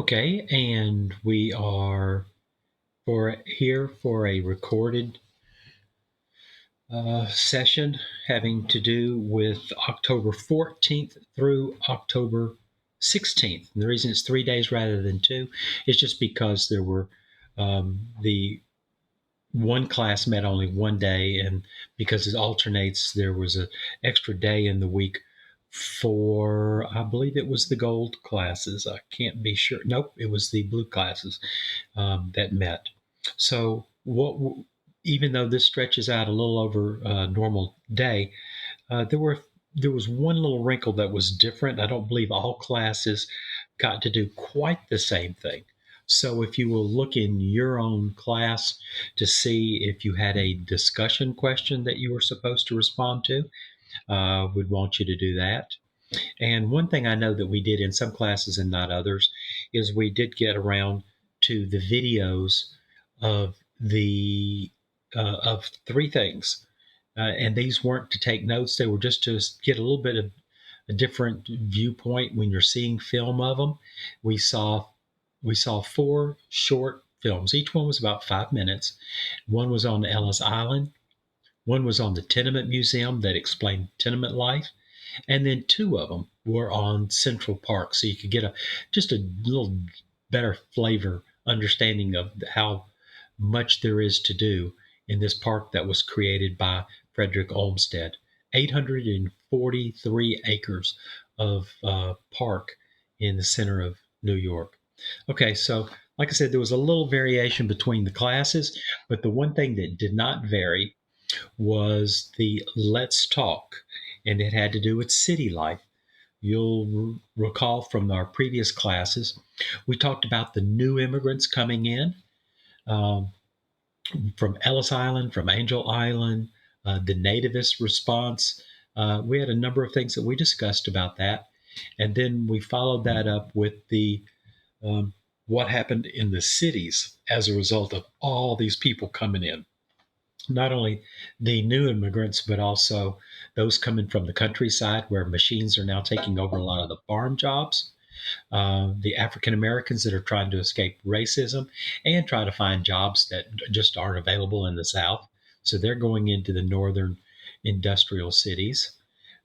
Okay, and we are for a recorded session having to do with October 14th through October 16th. And the reason it's 3 days rather than two is just because there were the one class met only one day, and because it alternates, there was an extra day in the week for, I believe it was the gold classes. I can't be sure. Nope, it was the blue classes that met. So even though this stretches out a little over a normal day, there was one little wrinkle that was different. I don't believe all classes got to do quite the same thing. So if you will look in your own class to see if you had a discussion question that you were supposed to respond to, we'd want you to do that. And one thing I know that we did in some classes and not others is we did get around to the videos of the of three things, and these weren't to take notes; they were just to get a little bit of a different viewpoint when you're seeing film of them. We saw we saw four short films. Each one was about 5 minutes. One was on Ellis Island. One was on the Tenement Museum that explained tenement life, and then two of them were on Central Park, so you could get a just a little better flavor understanding of how much there is to do in this park that was created by Frederick Olmsted. 843 acres of park in the center of New York. Okay, so like I said, there was a little variation between the classes, but the one thing that did not vary was the Let's Talk, and it had to do with city life. You'll recall from our previous classes, we talked about the new immigrants coming in um, from Ellis Island, from Angel Island, the nativist response. We had a number of things that we discussed about that. And then we followed that up with the um, what happened in the cities as a result of all these people coming in, not only the new immigrants, but also those coming from the countryside where machines are now taking over a lot of the farm jobs, the African Americans that are trying to escape racism and try to find jobs that just aren't available in the South. So they're going into the northern industrial cities.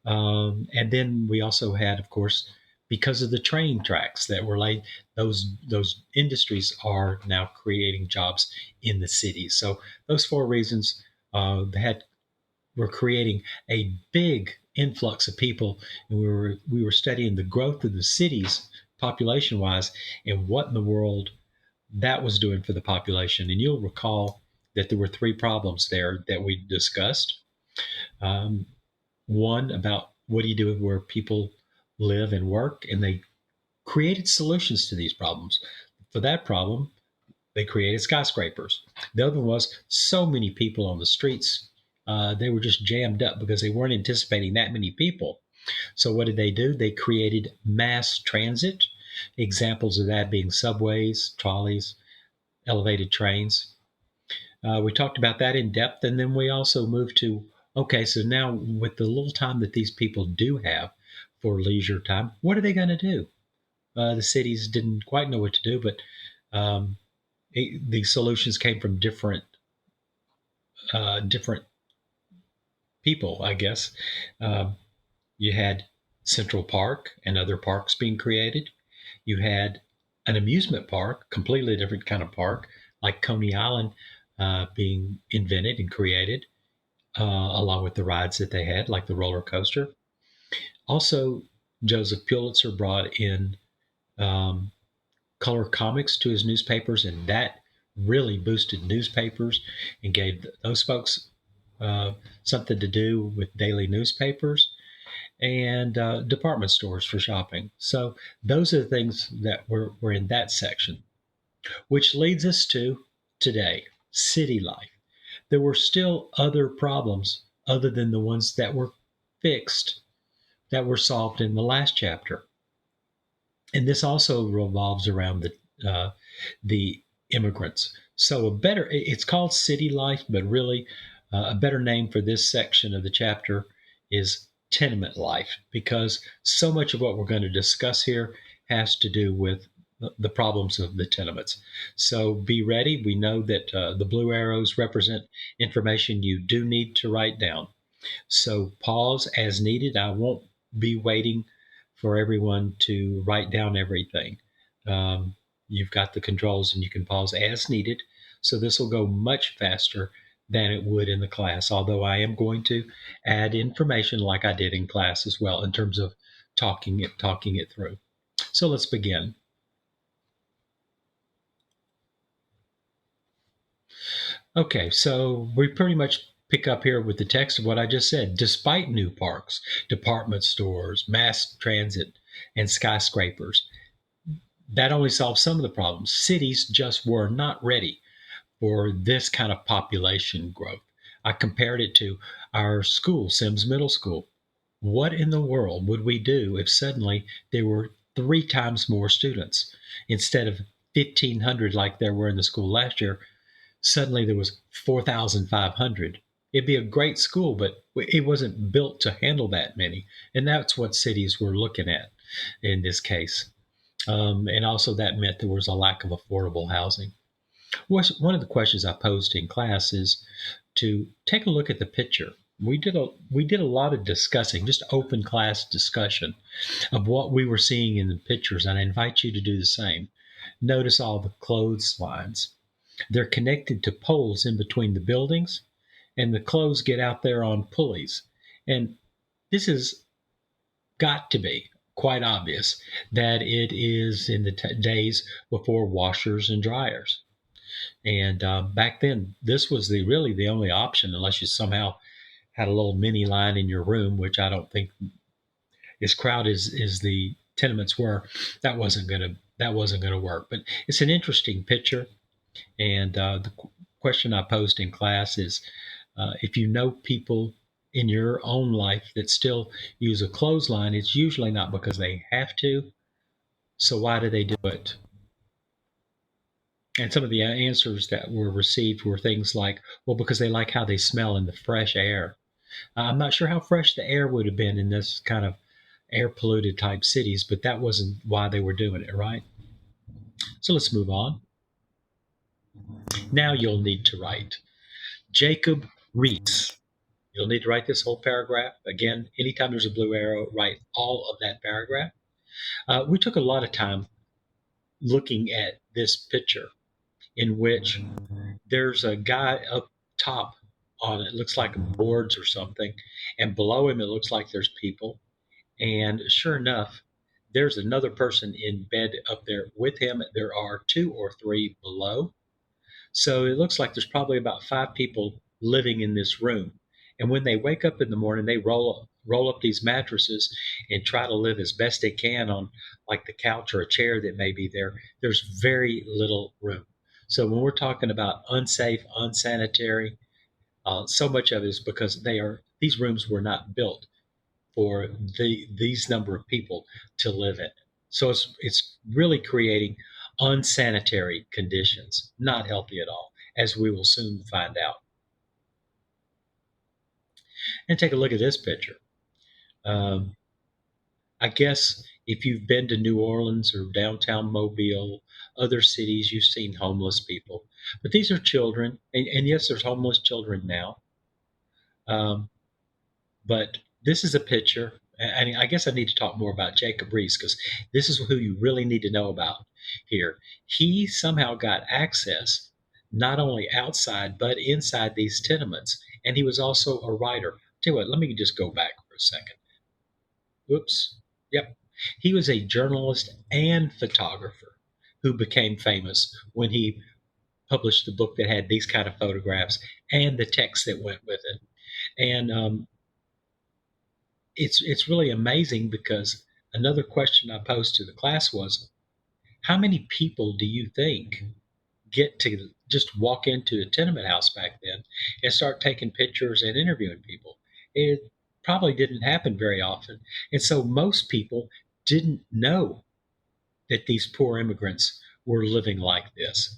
And then we also had, of course, because of the train tracks that were laid, those industries are now creating jobs in the cities. So those four reasons had were creating a big influx of people, and we were studying the growth of the cities population wise and what in the world that was doing for the population. And you'll recall that there were three problems there that we discussed. Um, One about what do you do where people live and work, and they created solutions to these problems. For that problem, they created skyscrapers. The other one was so many people on the streets. They were just jammed up because they weren't anticipating that many people. So, what did they do? They created mass transit, examples of that being subways, trolleys, elevated trains. We talked about that in depth. And then we also moved to okay, so now with the little time that these people do have for leisure time, what are they going to do? The cities didn't quite know what to do, but um, the solutions came from different people, I guess. Um, you had Central Park and other parks being created. You had an amusement park, completely different kind of park, like Coney Island, being invented and created, along with the rides that they had, like the roller coaster. Also, Joseph Pulitzer brought in um, color comics to his newspapers, and that really boosted newspapers and gave those folks uh, something to do with daily newspapers and department stores for shopping. So those are the things that were in that section, which leads us to today, city life. There were still other problems other than the ones that were fixed, that were solved in the last chapter. And this also revolves around the immigrants. So it's called city life, but really a better name for this section of the chapter is tenement life, because so much of what we're going to discuss here has to do with the problems of the tenements. So be ready. We know that the blue arrows represent information you do need to write down. So pause as needed. I won't be waiting for everyone to write down everything. Um, you've got the controls and you can pause as needed. So this will go much faster than it would in the class, although I am going to add information like I did in class as well in terms of talking it through. So let's begin. Okay, so we pretty much pick up here with the text of what I just said. Despite new parks, department stores, mass transit, and skyscrapers, that only solves some of the problems. Cities just were not ready for this kind of population growth. I compared it to our school, Sims Middle School. What in the world would we do if suddenly there were three times more students instead of 1,500 like there were in the school last year? Suddenly there was 4,500. It'd be a great school, but it wasn't built to handle that many. And that's what cities were looking at in this case. And also, that meant there was a lack of affordable housing. One of the questions I posed in class is to take a look at the picture. We did a lot of discussing, just open class discussion of what we were seeing in the pictures, and I invite you to do the same. Notice all the clotheslines. They're connected to poles in between the buildings, and the clothes get out there on pulleys. And this has got to be quite obvious that it is in the days before washers and dryers. And back then, this was really the only option, unless you somehow had a little mini line in your room, which I don't think, as crowded as the tenements were, that wasn't gonna work. But it's an interesting picture. And the question I posed in class is if you know people in your own life that still use a clothesline, it's usually not because they have to. So why do they do it? And some of the answers that were received were things like, well, because they like how they smell in the fresh air. I'm not sure how fresh the air would have been in this kind of air polluted type cities, but that wasn't why they were doing it, right? So let's move on. Now you'll need to write Jacob Reese. You'll need to write this whole paragraph. Again, anytime there's a blue arrow, write all of that paragraph. We took a lot of time looking at this picture in which there's a guy up top on it looks like boards or something, and below him it looks like there's people. And sure enough, there's another person in bed up there with him. There are two or three below. So it looks like there's probably about five people living in this room. And when they wake up in the morning, they roll up these mattresses and try to live as best they can on like the couch or a chair that may be there. There's very little room. So when we're talking about unsafe, unsanitary, so much of it is because these rooms were not built for these number of people to live in. So it's really creating unsanitary conditions, not healthy at all, as we will soon find out. And take a look at this picture. Um, I guess if you've been to New Orleans or downtown Mobile, other cities, you've seen homeless people. But these are children, and yes, there's homeless children now. Um, But this is a picture. I guess I need to talk more about Jacob Reese because this is who you really need to know about here. He somehow got access not only outside but inside these tenements, and he was also a writer. Tell you what, let me just go back for a second. Oops. Yep. He was a journalist and photographer who became famous when he published the book that had these kind of photographs and the text that went with it. And it's really amazing because another question I posed to the class was, how many people do you think get to just walk into a tenement house back then and start taking pictures and interviewing people? It probably didn't happen very often. And so most people didn't know that these poor immigrants were living like this.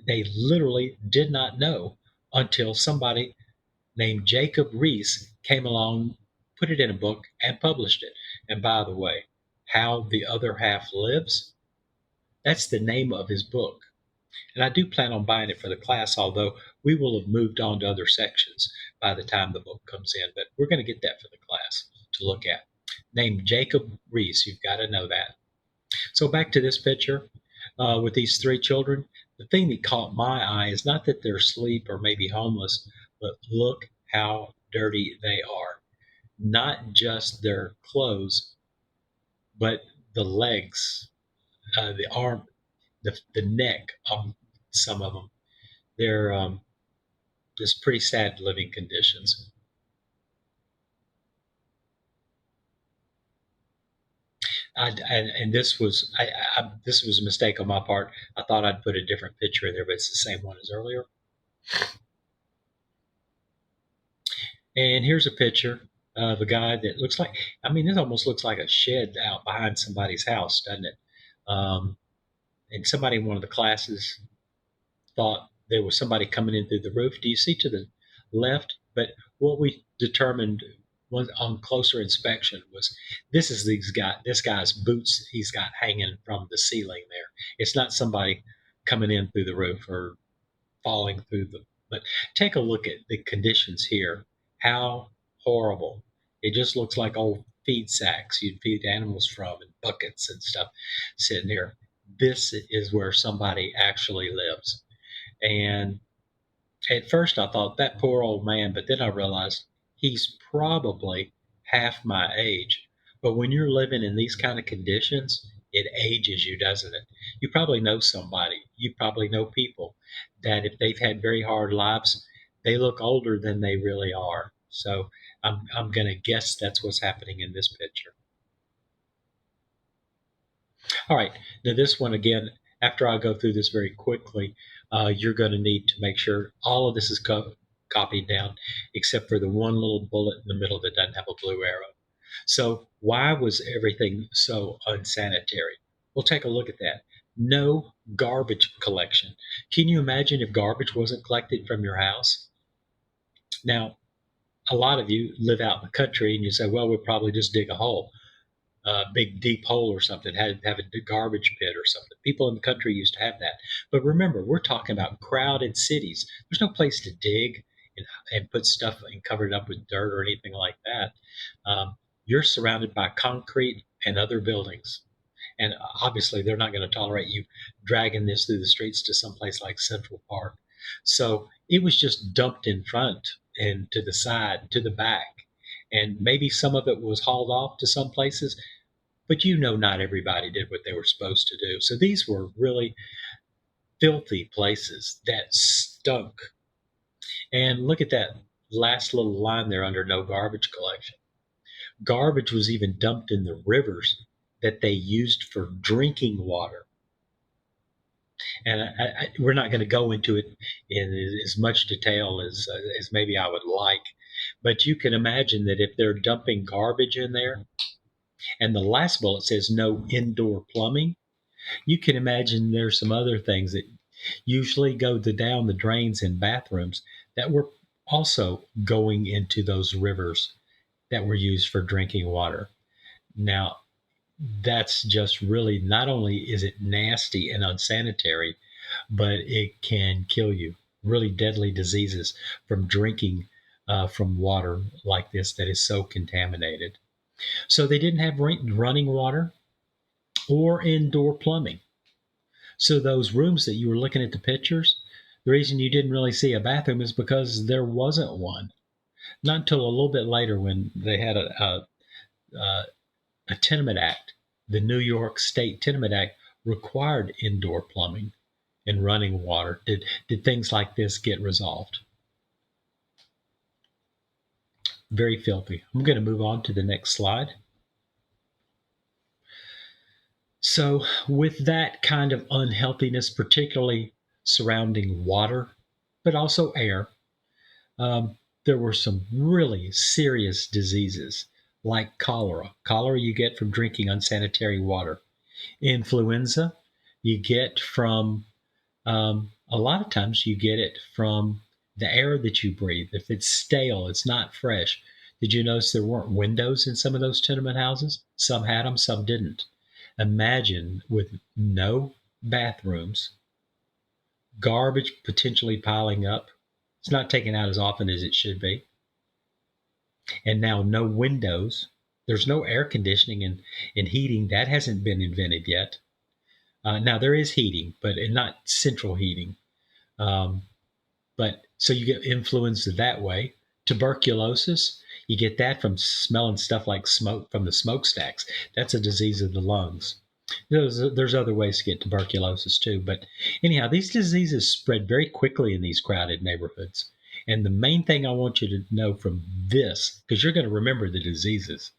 They literally did not know until somebody named Jacob Reese came along, put it in a book, and published it. And by the way, how the other half lives, That's the name of his book. And I do plan on buying it for the class, although we will have moved on to other sections by the time the book comes in. But we're going to get that for the class to look at. Named Jacob Reese. You've got to know that. So back to this picture with these three children. The thing that caught my eye is not that they're asleep or maybe homeless, but look how dirty they are. Not just their clothes, but the legs, the arm, the neck on some of them. They're just pretty sad living conditions. And this was a mistake on my part. I thought I'd put a different picture in there, but it's the same one as earlier. And here's a picture of a guy that looks like, I mean, this almost looks like a shed out behind somebody's house, doesn't it? And somebody in one of the classes thought there was somebody coming in through the roof. Do you see to the left? But what we determined was on closer inspection was this guy's boots he's got hanging from the ceiling there. It's not somebody coming in through the roof or falling through the. But take a look at the conditions here. How horrible! It just looks like old feed sacks you'd feed animals from and buckets and stuff sitting here. This is where somebody actually lives. And at first I thought that poor old man, but then I realized he's probably half my age. But when you're living in these kind of conditions, it ages you, doesn't it? You probably know somebody, you probably know people that if they've had very hard lives, they look older than they really are. So I'm going to guess that's what's happening in this picture. All right, now this one again, after I go through this very quickly, you're going to need to make sure all of this is copied down, except for the one little bullet in the middle that doesn't have a blue arrow. So why was everything so unsanitary? We'll take a look at that. No garbage collection. Can you imagine if garbage wasn't collected from your house? Now, a lot of you live out in the country and you say, well, we'll probably just dig a hole, a big deep hole or something, have a garbage pit or something. People in the country used to have that. But remember, we're talking about crowded cities. There's no place to dig and put stuff and cover it up with dirt or anything like that. You're surrounded by concrete and other buildings. And obviously, they're not going to tolerate you dragging this through the streets to someplace like Central Park. So it was just dumped in front and to the side, to the back. And maybe some of it was hauled off to some places, but you know, not everybody did what they were supposed to do. So these were really filthy places that stunk. And look at that last little line there under no garbage collection. Garbage was even dumped in the rivers that they used for drinking water. And we're not going to go into it in as much detail as maybe I would like, but you can imagine that if they're dumping garbage in there, and the last bullet says no indoor plumbing, you can imagine there's some other things that usually go down the drains in bathrooms that were also going into those rivers that were used for drinking water. Now, that's just really, not only is it nasty and unsanitary, but it can kill you. Really deadly diseases from drinking from water like this that is so contaminated. So they didn't have running water or indoor plumbing. So those rooms that you were looking at the pictures, the reason you didn't really see a bathroom is because there wasn't one. Not until a little bit later when they had a tenement act. The New York State Tenement Act required indoor plumbing and running water. Did things like this get resolved? Very filthy. I'm going to move on to the next slide. So, with that kind of unhealthiness, particularly surrounding water, but also air, there were some really serious diseases like cholera. Cholera you get from drinking unsanitary water. Influenza you get from, a lot of times you get it from the air that you breathe. If it's stale, it's not fresh. Did you notice there weren't windows in some of those tenement houses? Some had them, some didn't. Imagine with no bathrooms, garbage potentially piling up. It's not taken out as often as it should be. And now no windows. There's no air conditioning and heating. That hasn't been invented yet. Now there is heating, but not central heating. Um, but so you get influenza that way. Tuberculosis, you get that from smelling stuff like smoke from the smokestacks. That's a disease of the lungs. There's other ways to get tuberculosis too. But anyhow, these diseases spread very quickly in these crowded neighborhoods. And the main thing I want you to know from this, because you're going to remember the diseases,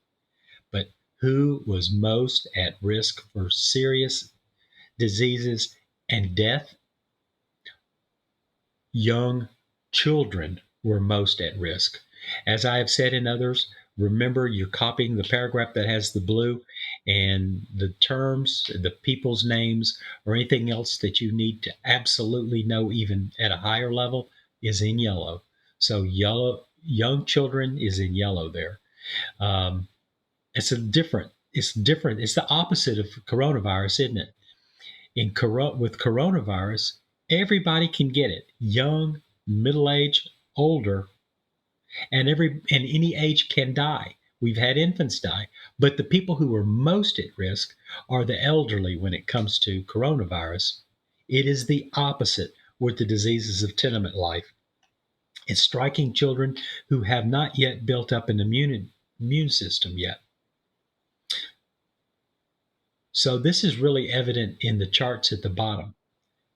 but who was most at risk for serious diseases and death? Young children were most at risk. As I have said in others, remember you're copying the paragraph that has the blue, and the terms, the people's names, or anything else that you need to absolutely know, even at a higher level, is in yellow. So, young children is in yellow there. Um, it's different. It's the opposite of coronavirus, isn't it? With coronavirus, everybody can get it. Young, middle age, older, and any age can die. We've had infants die, but the people who are most at risk are the elderly when it comes to coronavirus. It is the opposite with the diseases of tenement life. It's striking children who have not yet built up an immune system yet. So this is really evident in the charts at the bottom.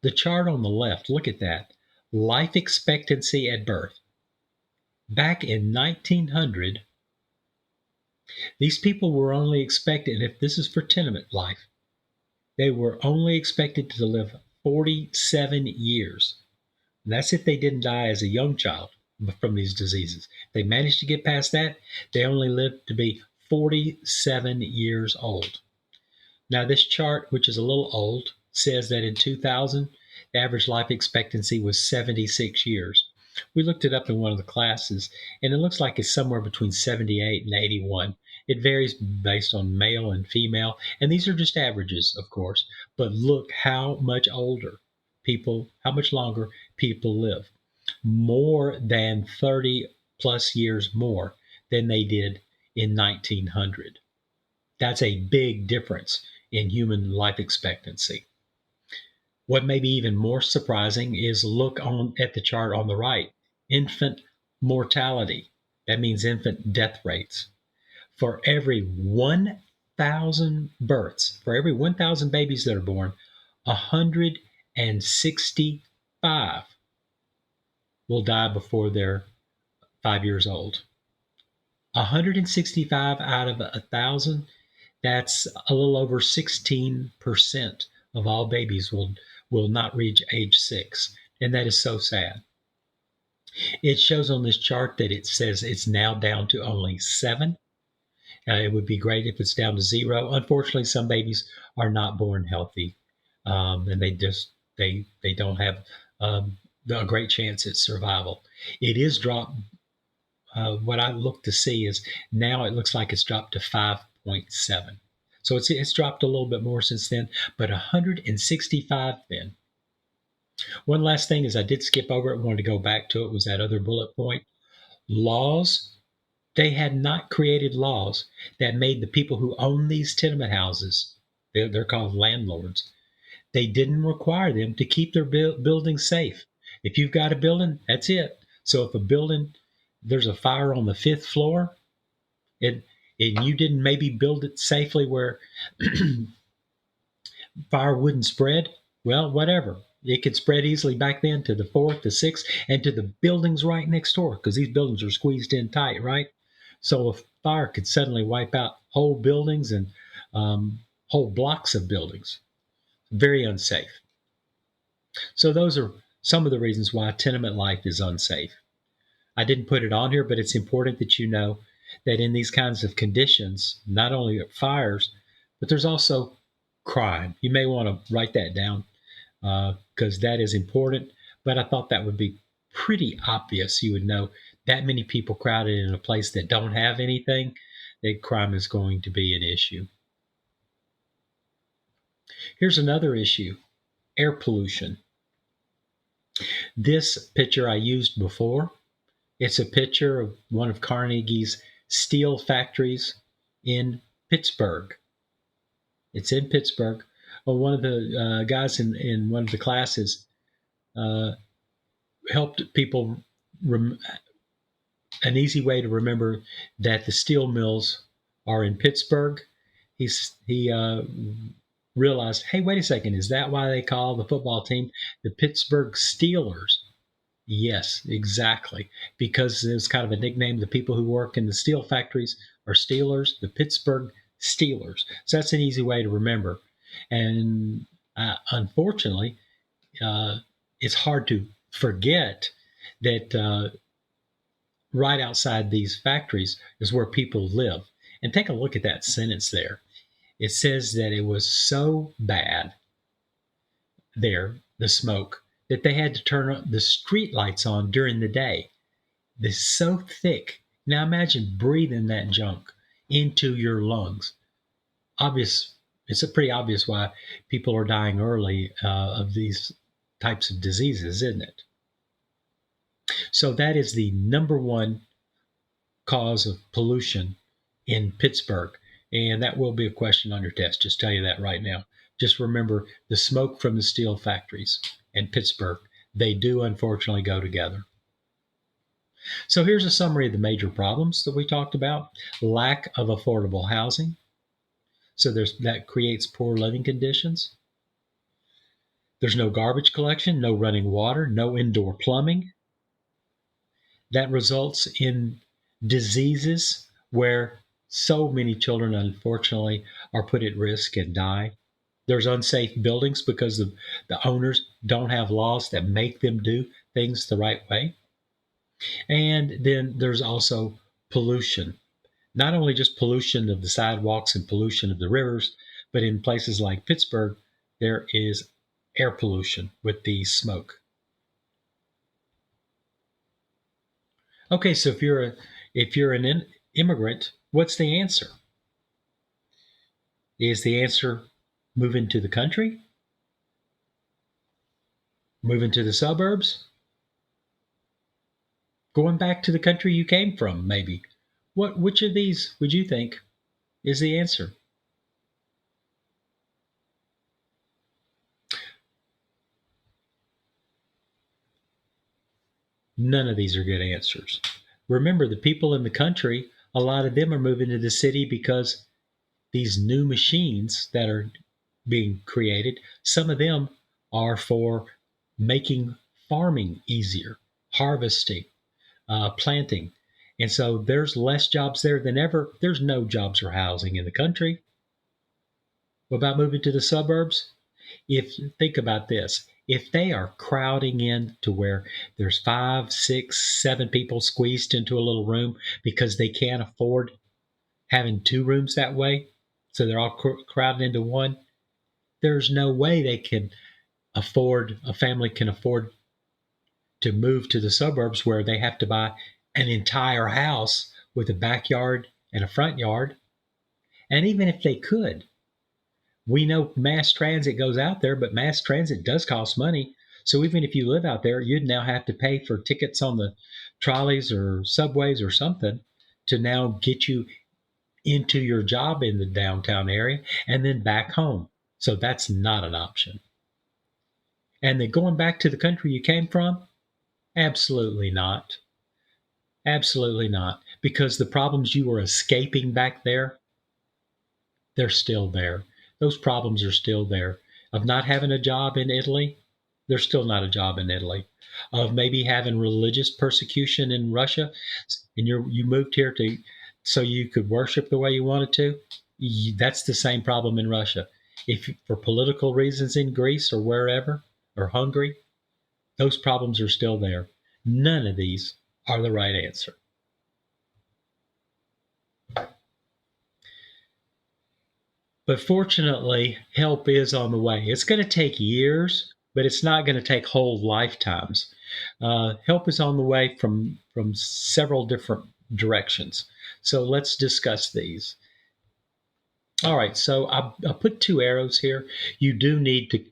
The chart on the left, look at that. Life expectancy at birth. Back in 1900, these people were only expected, if this is for tenement life, they were only expected to live 47 years. And that's if they didn't die as a young child from these diseases. If they managed to get past that, they only lived to be 47 years old. Now, this chart, which is a little old, says that in 2000, the average life expectancy was 76 years. We looked it up in one of the classes, and it looks like it's somewhere between 78 and 81. It varies based on male and female, and these are just averages, of course. But look how much how much longer people live. More than 30 plus years more than they did in 1900. That's a big difference in human life expectancy. What may be even more surprising is look at the chart on the right. Infant mortality. That means infant death rates. For every 1,000 births, for every 1,000 babies that are born, 165 will die before they're 5 years old. 165 out of 1,000, that's a little over 16% of all babies will not reach age 6, and that is so sad. It shows on this chart that it says it's now down to only 7. It would be great if it's down to 0. Unfortunately, some babies are not born healthy, and they don't have a great chance at survival. It is dropped. What I look to see is now it looks like it's dropped to 5.7. So it's dropped a little bit more since then, but 165 then. One last thing is I did skip over it, wanted to go back to it, was that other bullet point. Laws, they had not created laws that made the people who own these tenement houses, they're called landlords, they didn't require them to keep their buildings safe. If you've got a building, that's it. So if there's a fire on the 5th floor, and you didn't maybe build it safely where fire wouldn't spread, well, whatever. It could spread easily back then to the 4th, the 6th, and to the buildings right next door, because these buildings are squeezed in tight, right? So a fire could suddenly wipe out whole buildings and whole blocks of buildings. Very unsafe. So those are some of the reasons why tenement life is unsafe. I didn't put it on here, but it's important that you know that in these kinds of conditions, not only fires, but there's also crime. You may want to write that down because that is important. But I thought that would be pretty obvious. You would know that many people crowded in a place that don't have anything, that crime is going to be an issue. Here's another issue. air pollution. This picture I used before, it's a picture of one of Carnegie's steel factories in Pittsburgh. It's in Pittsburgh. Well, one of the guys in one of the classes uh, helped people rem- an easy way to remember that the steel mills are in Pittsburgh. He realized, hey, wait a second, is that why they call the football team the Pittsburgh Steelers? Yes, exactly. Because it's kind of a nickname. The people who work in the steel factories are Steelers, the Pittsburgh Steelers. So that's an easy way to remember. And unfortunately, uh, it's hard to forget that right outside these factories is where people live. And take a look at that sentence there. It says that it was so bad there, the smoke, that they had to turn the street lights on during the day. It's so thick. Now imagine breathing that junk into your lungs. Obvious. It's a pretty obvious why people are dying early of these types of diseases, isn't it? So that is the number one cause of pollution in Pittsburgh. And that will be a question on your test. Just tell you that right now. Just remember the smoke from the steel factories and Pittsburgh, they do unfortunately go together. So here's a summary of the major problems that we talked about. Lack of affordable housing. So that creates poor living conditions. There's no garbage collection, no running water, no indoor plumbing. That results in diseases where so many children, unfortunately, are put at risk and die. There's unsafe buildings because the owners don't have laws that make them do things the right way. And then there's also pollution, not only just pollution of the sidewalks and pollution of the rivers, but in places like Pittsburgh, there is air pollution with the smoke. Okay, so if you're an immigrant, what's the answer? Is the answer moving to the country? Moving to the suburbs? Going back to the country you came from, maybe? Which of these would you think is the answer? None of these are good answers. Remember, the people in the country, a lot of them are moving to the city because these new machines that are being created, some of them are for making farming easier, harvesting, planting. And so there's less jobs there than ever. There's no jobs or housing in the country. What about moving to the suburbs? If think about this, if they are crowding in to where there's 5, 6, 7 people squeezed into a little room because they can't afford having two rooms that way, so they're all crowded into one, there's no way they can a family can afford to move to the suburbs where they have to buy an entire house with a backyard and a front yard. And even if they could, we know mass transit goes out there, but mass transit does cost money. So even if you live out there, you'd now have to pay for tickets on the trolleys or subways or something to now get you into your job in the downtown area and then back home. So that's not an option. And then going back to the country you came from, absolutely not. Absolutely not. Because the problems you were escaping back there, they're still there. Those problems are still there. Of not having a job in Italy, there's still not a job in Italy. Of maybe having religious persecution in Russia, and you moved here to so you could worship the way you wanted to. That's the same problem in Russia. If for political reasons in Greece or wherever or Hungary, those problems are still there. None of these are the right answer. But fortunately, help is on the way. It's going to take years, but it's not going to take whole lifetimes. Help is on the way from several different directions. So let's discuss these. All right, so I put two arrows here. You do need to,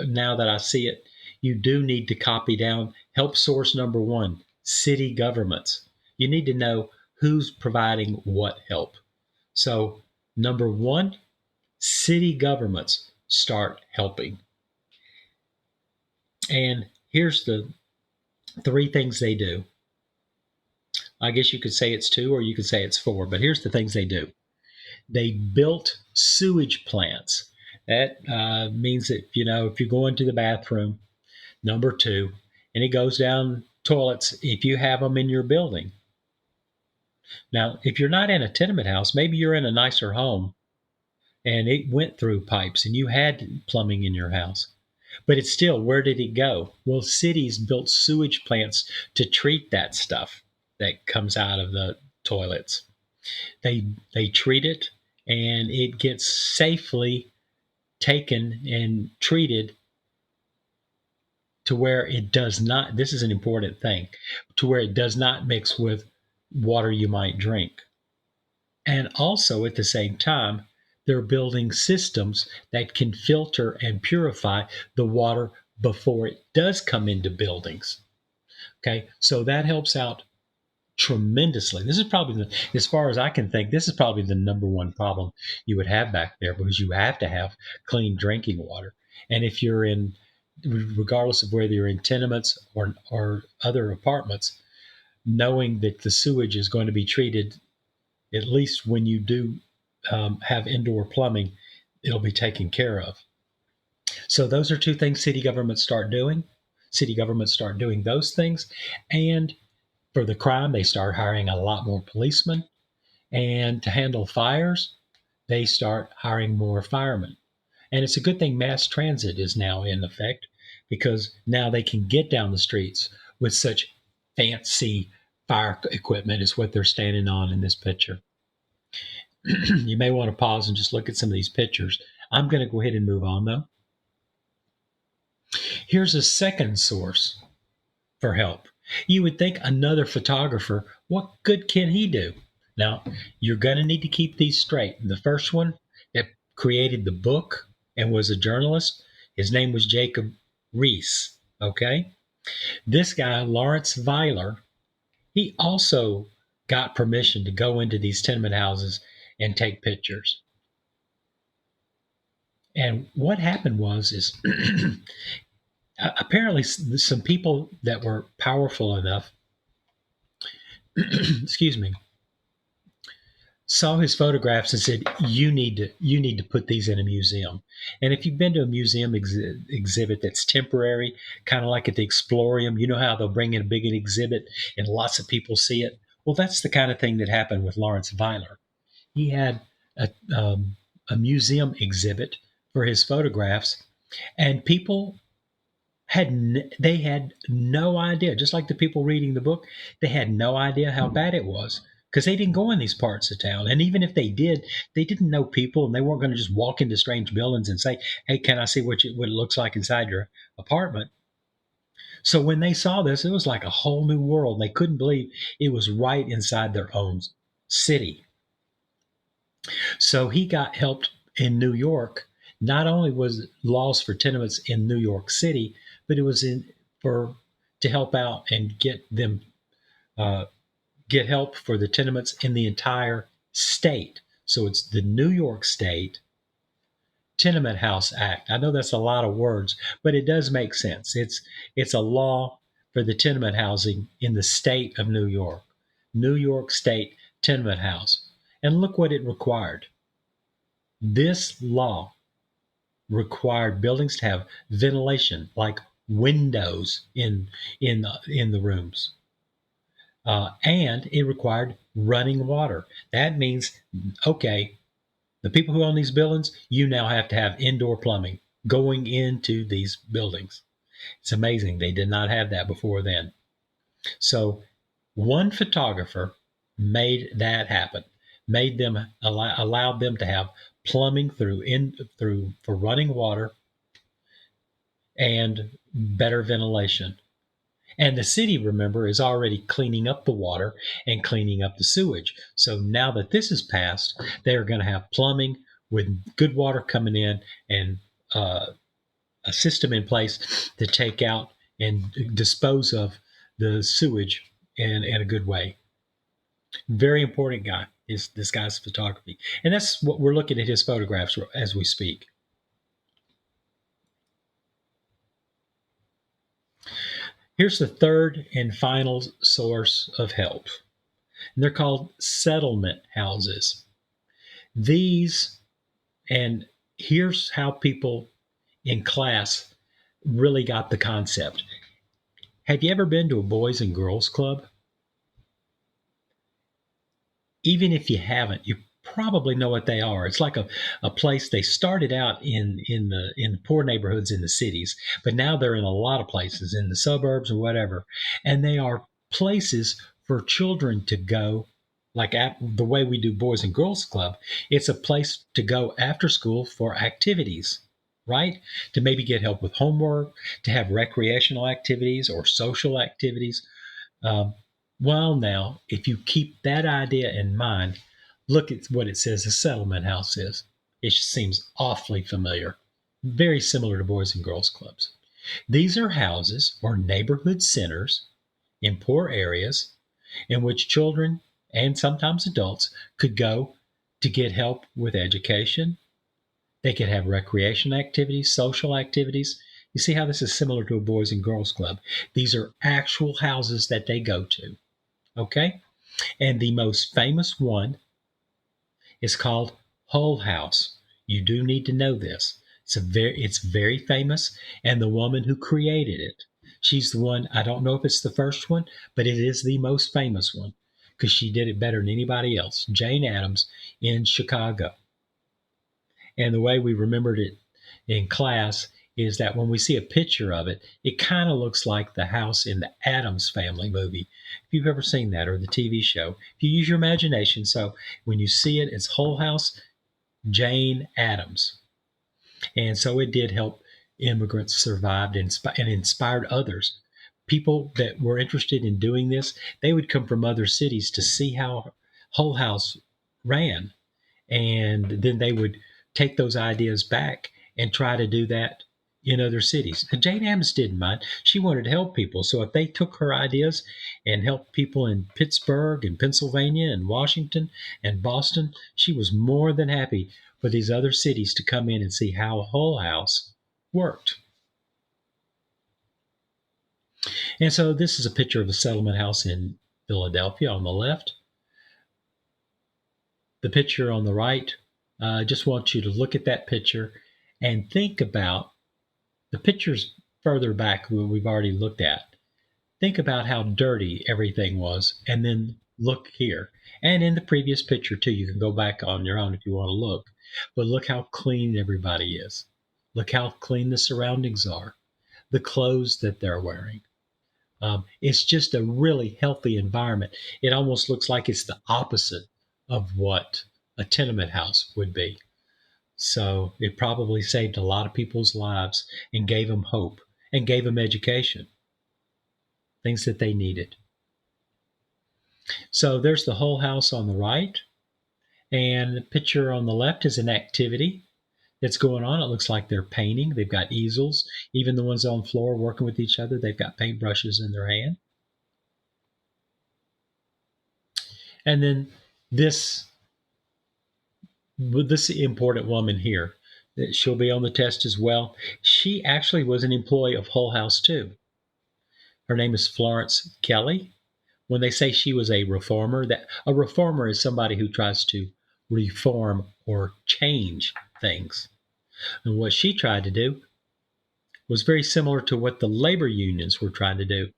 now that I see it, you do need to copy down help source number one, city governments. You need to know who's providing what help. So, number one, city governments start helping. And here's the three things they do. I guess you could say it's two or you could say it's four, but here's the things they do. They built sewage plants. That means that, if you go into the bathroom, number two, and it goes down toilets if you have them in your building. Now, if you're not in a tenement house, maybe you're in a nicer home and it went through pipes and you had plumbing in your house. But it's still, where did it go? Well, cities built sewage plants to treat that stuff that comes out of the toilets. They treat it and it gets safely taken and treated to where it does not, this is an important thing, to where it does not mix with water you might drink. And also at the same time, they're building systems that can filter and purify the water before it does come into buildings. Okay, so that helps out tremendously. This is probably, as far as I can think, this is probably the number one problem you would have back there, because you have to have clean drinking water. And if you're in, regardless of whether you're in tenements or other apartments, knowing that the sewage is going to be treated, at least when you do have indoor plumbing, it'll be taken care of. So those are two things city governments start doing. City governments start doing those things. And for the crime, they start hiring a lot more policemen. And to handle fires, they start hiring more firemen. And it's a good thing mass transit is now in effect, because now they can get down the streets with such fancy fire equipment is what they're standing on in this picture. You may want to pause and just look at some of these pictures. I'm going to go ahead and move on though. Here's a second source for help. You would think another photographer, what good can he do? Now, you're going to need to keep these straight. The first one that created the book and was a journalist, his name was Jacob Reese. Okay. This guy, Lawrence Weiler, he also got permission to go into these tenement houses and take pictures. And what happened was is apparently some people that were powerful enough, excuse me, saw his photographs and said, you need to put these in a museum. And if you've been to a museum exhibit that's temporary, kind of like at the Explorium, you know how they'll bring in a big exhibit and lots of people see it. Well, that's the kind of thing that happened with Lawrence Weiler. He had a museum exhibit for his photographs, and people they had no idea. Just like the people reading the book, they had no idea how bad it was, because they didn't go in these parts of town. And even if they did, they didn't know people, and they weren't going to just walk into strange buildings and say, "Hey, can I see what it looks like inside your apartment?" So when they saw this, it was like a whole new world. They couldn't believe it was right inside their own city. So he got helped in New York. Not only was laws for tenements in New York City, but it was in for to help out and uh, get help for the tenements in the entire state. So it's the New York State Tenement House Act. I know that's a lot of words, but it does make sense. It's a law for the tenement housing in the state of New York. New York State Tenement House. And look what it required. This law required buildings to have ventilation, like windows in the rooms, and it required running water. That means, okay, the people who own these buildings, you now have to have indoor plumbing going into these buildings. It's amazing they did not have that before then. So one photographer made that happen, made them allowed them to have plumbing through for running water and better ventilation. And the city, remember, is already cleaning up the water, and cleaning up the sewage. So now that this is passed, they are going to have plumbing with good water coming in and uh, a system in place to take out and dispose of the sewage in a good way. Very important guy is this guy's photography. And that's what we're looking at his photographs as we speak. Here's the third and final source of help. And they're called settlement houses. These, and here's how people in class really got the concept. Have you ever been to a boys and girls club? Even if you haven't, you probably know what they are. It's like a place they started out in poor neighborhoods in the cities, but now they're in a lot of places in the suburbs or whatever. And they are places for children to go, like the way we do Boys and Girls Club. It's a place to go after school for activities, right? To maybe get help with homework, to have recreational activities or social activities. um, well, now, if you keep that idea in mind, look at what it says a settlement house is. It seems awfully familiar, very similar to Boys and Girls Clubs. These are houses or neighborhood centers in poor areas in which children and sometimes adults could go to get help with education. They could have recreation activities, social activities. You see how this is similar to a Boys and Girls Club. These are actual houses that they go to. Okay. And the most famous one is called Hull House. You do need to know this. It's very famous, and the woman who created it, she's the one. I don't know if it's the first one, but it is the most famous one because she did it better than anybody else. Jane Addams in Chicago. And the way we remembered it in class is that when we see a picture of it, it kind of looks like the house in the Addams Family movie. If you've ever seen that or the TV show, if you use your imagination. So when you see it, it's Whole House, Jane Addams. And so it did help immigrants survive and inspired others. People that were interested in doing this, they would come from other cities to see how Whole House ran, and then they would take those ideas back and try to do that in other cities. And Jane Addams didn't mind. She wanted to help people. So if they took her ideas and helped people in Pittsburgh and Pennsylvania and Washington and Boston, she was more than happy for these other cities to come in and see how a Hull House worked. And so this is a picture of a settlement house in Philadelphia on the left. The picture on the right, I just want you to look at that picture and think about the pictures further back we've already looked at. Think about how dirty everything was, and then look here. And in the previous picture, too, you can go back on your own if you want to look. But look how clean everybody is. Look how clean the surroundings are, the clothes that they're wearing. It's just a really healthy environment. It almost looks like it's the opposite of what a tenement house would be. So it probably saved a lot of people's lives and gave them hope and gave them education, things that they needed. So there's the whole house on the right. And the picture on the left is an activity that's going on. It looks like they're painting. They've got easels. Even the ones on the floor working with each other, they've got paintbrushes in their hand. And then this this important woman here, she'll be on the test as well. She actually was an employee of Hull House too. Her name is Florence Kelly. When they say she was a reformer, that a reformer is somebody who tries to reform or change things. And what she tried to do was very similar to what the labor unions were trying to do.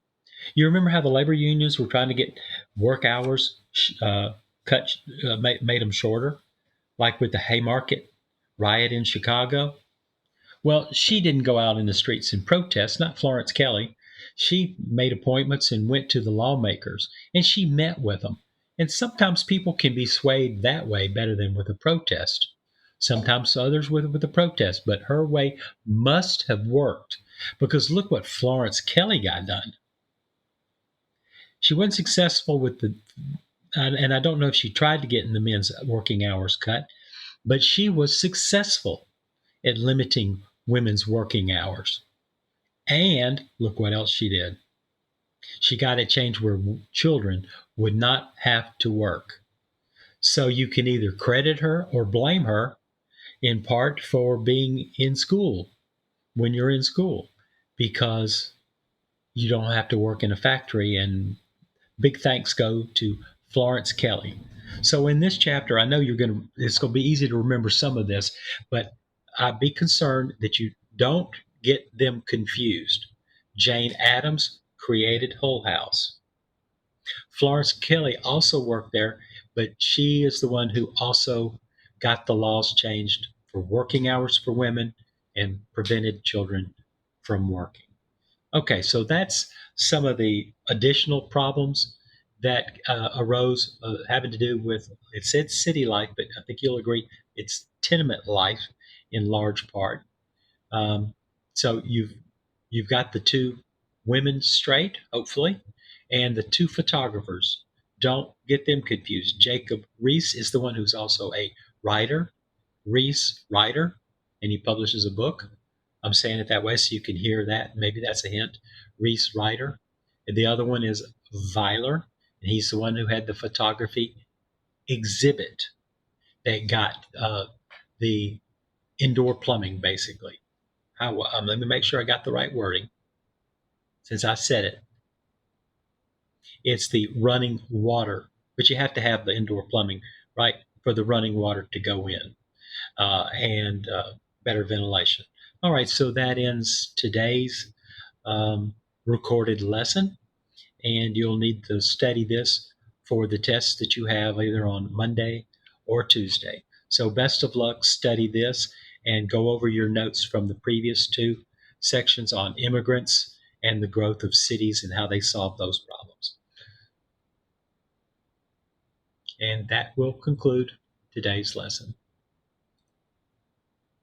You remember how the labor unions were trying to get work hours cut, made them shorter, like with the Haymarket riot in Chicago? Well, she didn't go out in the streets and protest, not Florence Kelly. She made appointments and went to the lawmakers and she met with them. And sometimes people can be swayed that way better than with a protest. Sometimes others with a protest, but her way must have worked because look what Florence Kelly got done. She wasn't successful with and I don't know if she tried to get in the men's working hours cut, but she was successful at limiting women's working hours. And look what else she did. She got it changed where children would not have to work. So you can either credit her or blame her in part for being in school when you're in school because you don't have to work in a factory. And big thanks go to Florence Kelly. So in this chapter, I know it's going to be easy to remember some of this, but I'd be concerned that you don't get them confused. Jane Addams created Hull House. Florence Kelly also worked there, but she is the one who also got the laws changed for working hours for women and prevented children from working. Okay, so that's some of the additional problems that arose having to do with, it said city life, but I think you'll agree it's tenement life in large part. Um, so you've got the two women straight, hopefully, and the two photographers. Don't get them confused. Jacob Reese is the one who's also a writer, Reese writer, and he publishes a book. I'm saying it that way so you can hear that. Maybe that's a hint. Reese writer. And the other one is Weiler, and he's the one who had the photography exhibit that got the indoor plumbing, basically. Let me make sure I got the right wording since I said it. It's the running water, but you have to have the indoor plumbing, right, for the running water to go in and better ventilation. All right, so that ends today's um, recorded lesson, and you'll need to study this for the tests that you have either on Monday or Tuesday. So, best of luck, study this, and go over your notes from the previous two sections on immigrants and the growth of cities and how they solve those problems. And that will conclude today's lesson.